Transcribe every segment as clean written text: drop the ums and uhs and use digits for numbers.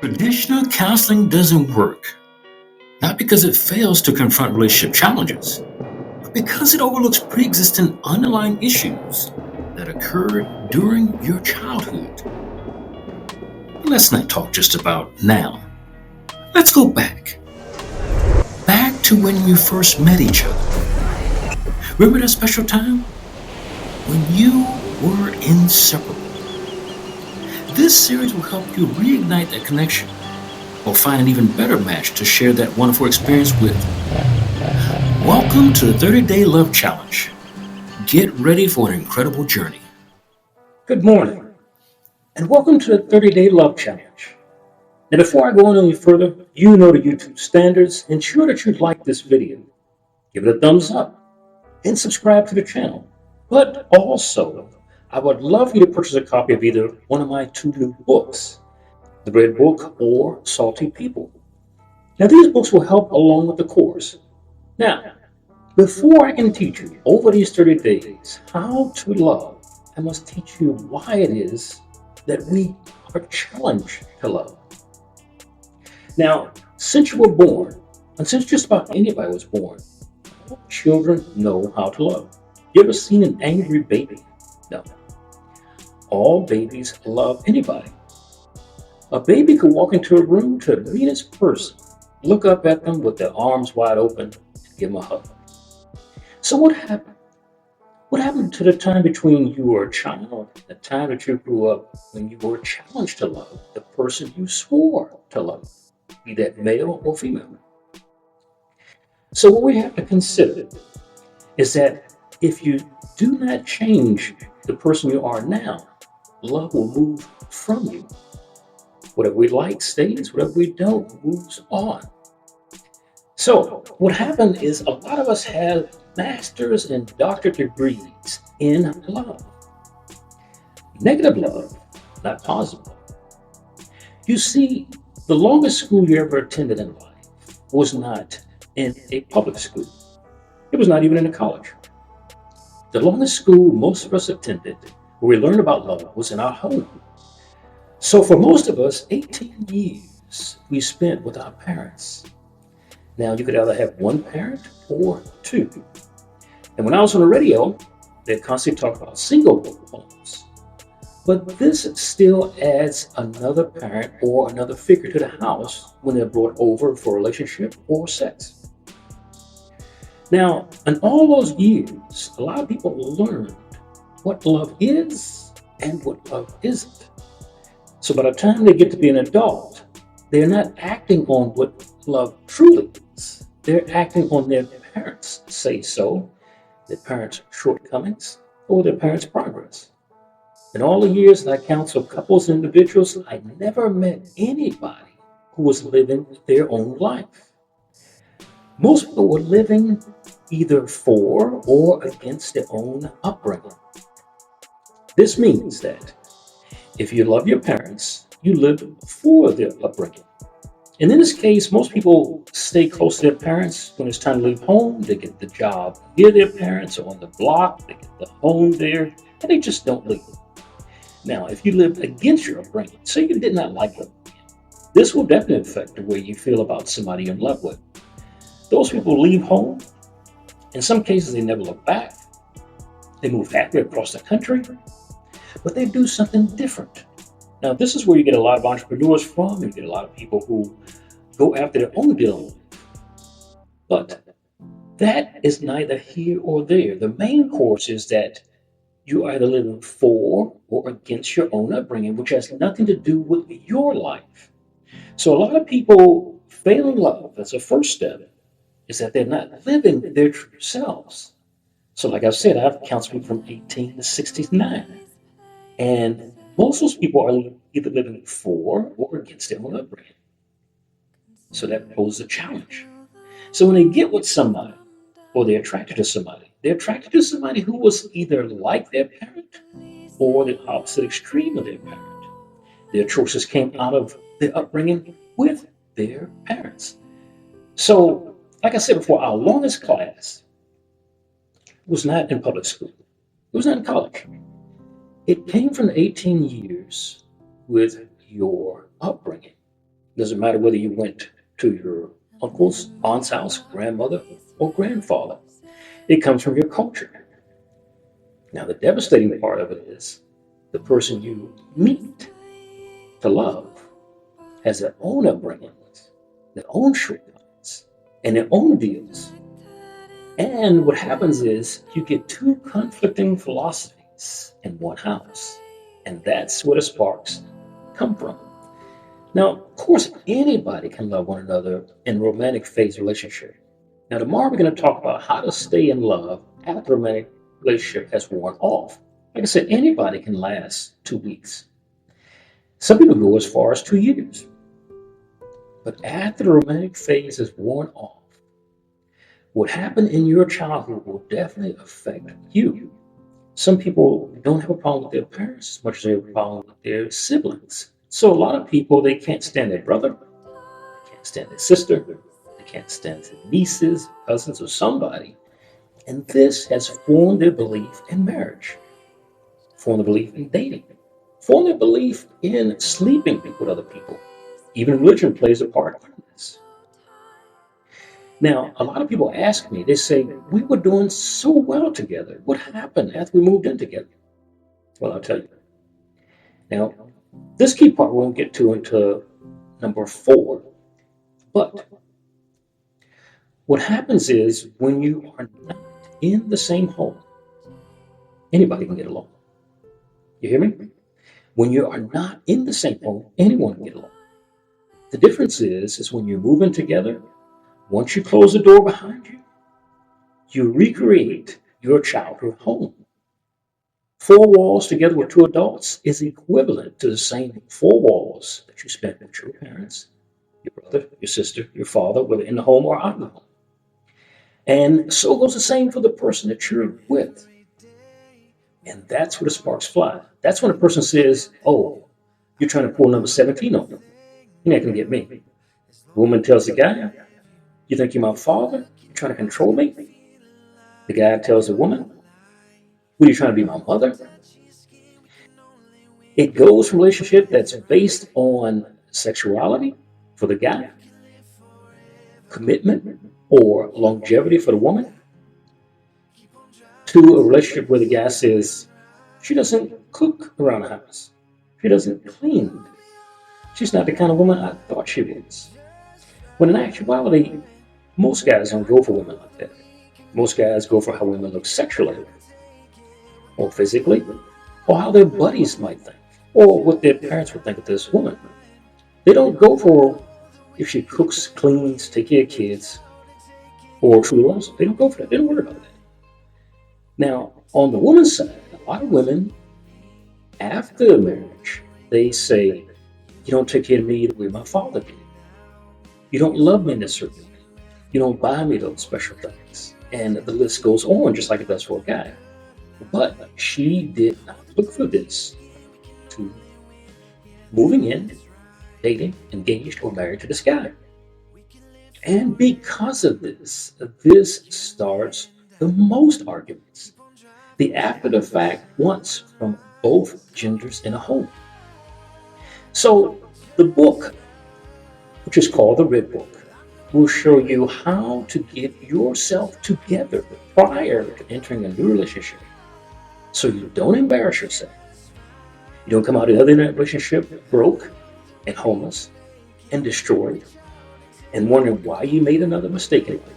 Traditional counseling doesn't work, not because it fails to confront relationship challenges, but because it overlooks pre existing underlying issues that occurred during your childhood. Let's not talk just about now. Let's go back. Back to when you first met each other. Remember that special time? When you were inseparable. This series will help you reignite that connection or find an even better match to share that wonderful experience with. Welcome to the 30-Day Love Challenge. Get ready for an incredible journey. Good morning, and welcome to the 30-Day Love Challenge. Now, before I go on any further, you know the YouTube standards. Ensure that you like this video, give it a thumbs up, and subscribe to the channel. But also, I would love for you to purchase a copy of either one of my two new books, The Red Book or Salty People. Now, these books will help along with the course. Now, before I can teach you over these 30 days how to love, I must teach you why it is that we are challenged to love. Now, since you were born, and since just about anybody was born, all children know how to love. You ever seen an angry baby? No. All babies love anybody. A baby could walk into a room to the meanest person, look up at them with their arms wide open, and give them a hug. So what happened? What happened to the time between you were a child and the time that you grew up when you were challenged to love the person you swore to love, be that male or female? So what we have to consider is that if you do not change the person you are now, love will move from you. Whatever we like stays, whatever we don't moves on. So what happened is a lot of us have master's and doctorate degrees in love. Negative love, not positive. You see, the longest school you ever attended in life was not in a public school. It was not even in a college. The longest school most of us attended, where we learned about love, was in our home. So for most of us, 18 years we spent with our parents. Now, you could either have one parent or two. And when I was on the radio, they constantly talked about single homes. But this still adds another parent or another figure to the house when they're brought over for a relationship or sex. Now, in all those years, a lot of people learned what love is and what love isn't. So by the time they get to be an adult, they're not acting on what love truly is. They're acting on their parents' say so, their parents' shortcomings, or their parents' progress. In all the years that I counsel couples and individuals, I never met anybody who was living their own life. Most people were living either for or against their own upbringing. This means that if you love your parents, you live for their upbringing. And in this case, most people stay close to their parents when it's time to leave home. They get the job near their parents or on the block. They get the home there, and they just don't leave. Now, if you lived against your upbringing, say you did not like them, this will definitely affect the way you feel about somebody you're in love with. Those people leave home. In some cases, they never look back. They move halfway across the country, but they do something different. Now, this is where you get a lot of entrepreneurs from. You get a lot of people who go after their own deal. But that is neither here or there. The main course is that you either living for or against your own upbringing, which has nothing to do with your life. So a lot of people fail in love as a first step is that they're not living their true selves. So like I said, I've counseled people from 18 to 69. And most of those people are either living for or against their own upbringing. So that poses a challenge. So when they get with somebody or they're attracted to somebody, they're attracted to somebody who was either like their parent or the opposite extreme of their parent. Their choices came out of their upbringing with their parents. So, like I said before, our longest class was not in public school. It was not in college. It came from the 18 years with your upbringing. Doesn't matter whether you went to your uncle's, aunt's house, grandmother, or grandfather. It comes from your culture. Now, the devastating part of it is the person you meet to love has their own upbringings, their own shortcomings, and their own deals. And what happens is you get two conflicting philosophies in one house. And that's where the sparks come from. Now, of course, anybody can love one another in a romantic phase relationship. Now, tomorrow we're going to talk about how to stay in love after the romantic relationship has worn off. Like I said, anybody can last 2 weeks. Some people go as far as 2 years. But after the romantic phase is worn off, what happened in your childhood will definitely affect you. Some people don't have a problem with their parents as much as they have a problem with their siblings. So a lot of people, they can't stand their brother, they can't stand their sister, they can't stand their nieces, cousins, or somebody. And this has formed their belief in marriage, formed their belief in dating, formed their belief in sleeping with other people. Even religion plays a part in this. Now, a lot of people ask me, they say, we were doing so well together. What happened after we moved in together? Well, I'll tell you. Now, this key part we won't get to until number 4. But what happens is when you are not in the same home, anybody can get along. You hear me? When you are not in the same home, anyone can get along. The difference is when you move in together, once you close the door behind you, you recreate your childhood home. 4 walls together with 2 adults is equivalent to the same 4 walls that you spent with your parents, your brother, your sister, your father, whether in the home or out of the home. And so goes the same for the person that you're with. And that's where the sparks fly. That's when a person says, oh, you're trying to pull number 17 on me. You're not going to get me. The woman tells the guy, you think you're my father? You're trying to control me? The guy tells the woman, what are you trying to be, my mother? It goes from a relationship that's based on sexuality for the guy, commitment or longevity for the woman, to a relationship where the guy says, she doesn't cook around the house. She doesn't clean. She's not the kind of woman I thought she was. When in actuality, most guys don't go for women like that. Most guys go for how women look sexually or physically, or how their buddies might think, or what their parents would think of this woman. They don't go for if she cooks, cleans, takes care of kids, or truly loves them. They don't go for that. They don't worry about that. Now, on the woman's side, a lot of women, after marriage, they say, you don't take care of me the way my father did. You don't love me in a certain way. You don't buy me those special things. And the list goes on, just like it does for a guy. But she did not look for this to moving in, dating, engaged, or married to this guy. And because of this starts the most arguments. The after the fact wants from both genders in a home. So the book, which is called the Red Book, will show you how to get yourself together prior to entering a new relationship so you don't embarrass yourself. You don't come out of the other relationship broke and homeless and destroyed and wondering why you made another mistake in life.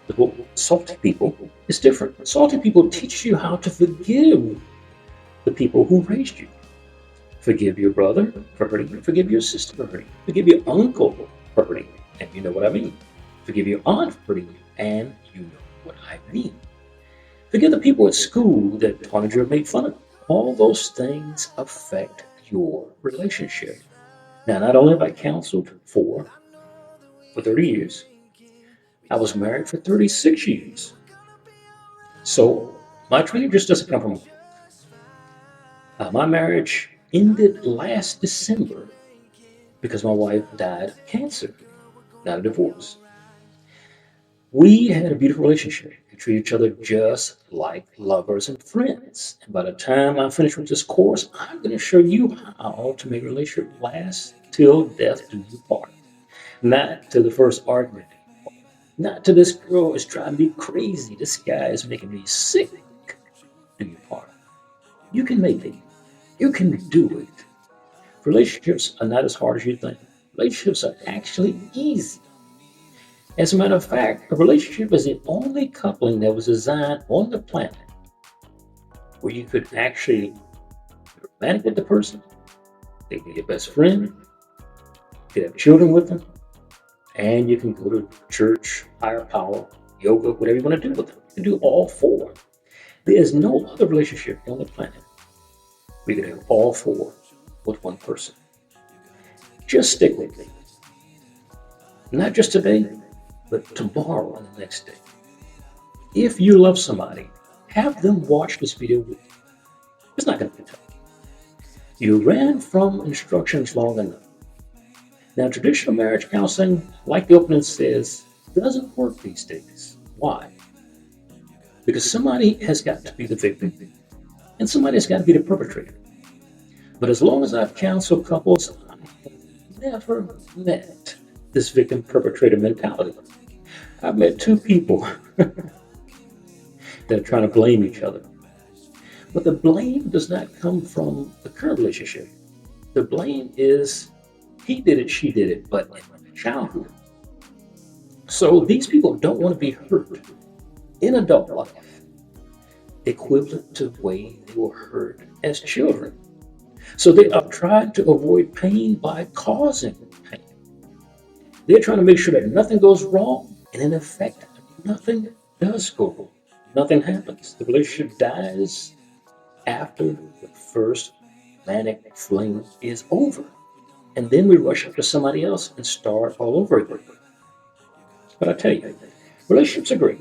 The book Salty People is different. Salty People teaches you how to forgive the people who raised you. Forgive your brother for hurting you. Forgive your sister for hurting you. Forgive your uncle for hurting you. And you know what I mean. Forgive your aunt for hurting you. And you know what I mean. Forgive the people at school that taunted you or made fun of you. All those things affect your relationship. Now, not only have I counseled for 30 years, I was married for 36 years. So my training just doesn't come from my marriage ended last December because my wife died of cancer, not a divorce. We had a beautiful relationship. We treat each other just like lovers and friends. And by the time I finish with this course, I'm going to show you how to make a relationship last till death do you part. Not to the first argument. Not to this girl is driving me crazy. This guy is making me sick. Do you part? You can make it. You can do it. Relationships are not as hard as you think. Relationships are actually easy. As a matter of fact, a relationship is the only coupling that was designed on the planet where you could actually be romantic with the person, they can be your best friend, you could have children with them, and you can go to church, higher power, yoga, whatever you want to do with them. You can do all four. There is no other relationship on the planet we could have all four with one person. Just stick with me. Not just today, but tomorrow and the next day. If you love somebody, have them watch this video with you. It's not going to be tough. You ran from instructions long enough. Now, traditional marriage counseling, like the opening says, doesn't work these days. Why? Because somebody has got to be the victim, and somebody has got to be the perpetrator. But as long as I've counseled couples, I have never met this victim-perpetrator mentality. I've met two people that are trying to blame each other. But the blame does not come from the current relationship. The blame is he did it, she did it, but in childhood. So these people don't want to be hurt in adult life, equivalent to the way they were hurt as children. So they are trying to avoid pain by causing pain. They're trying to make sure that nothing goes wrong, and in effect, nothing does go wrong. Nothing happens. The relationship dies after the first manic fling is over. And then we rush up to somebody else and start all over again. But I tell you, relationships are great.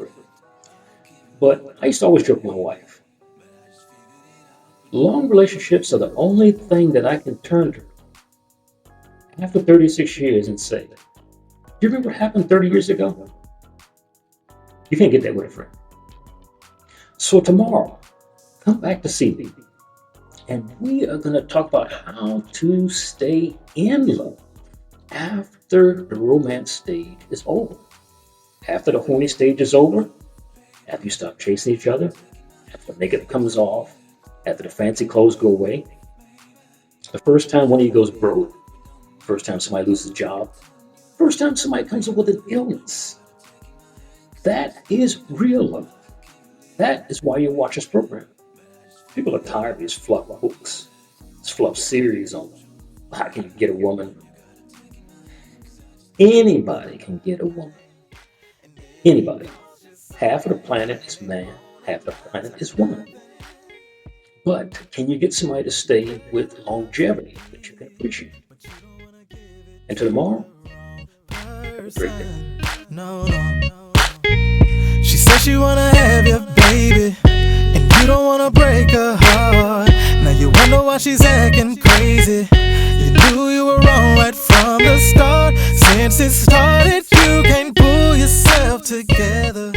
But I used to always joke with my wife. Long relationships are the only thing that I can turn to after 36 years and say, do you remember what happened 30 years ago? You can't get that with a friend. So tomorrow, come back to see me. And we are going to talk about how to stay in love after the romance stage is over. After the horny stage is over, after you stop chasing each other, after the makeup comes off, after the fancy clothes go away, the first time one of you goes broke, first time somebody loses a job, first time somebody comes up with an illness. That is real love. That is why you watch this program. People are tired of these fluff books, this fluff series on how can you get a woman. Anybody can get a woman. Anybody. Half of the planet is man, half the planet is woman. But can you get somebody to stay with longevity that you can appreciate? Until tomorrow, have a great day. No. She said she wanna have your baby, and you don't wanna break her heart. Now you wonder why she's acting crazy. You knew you were wrong right from the start. Since it started, you can't pull yourself together.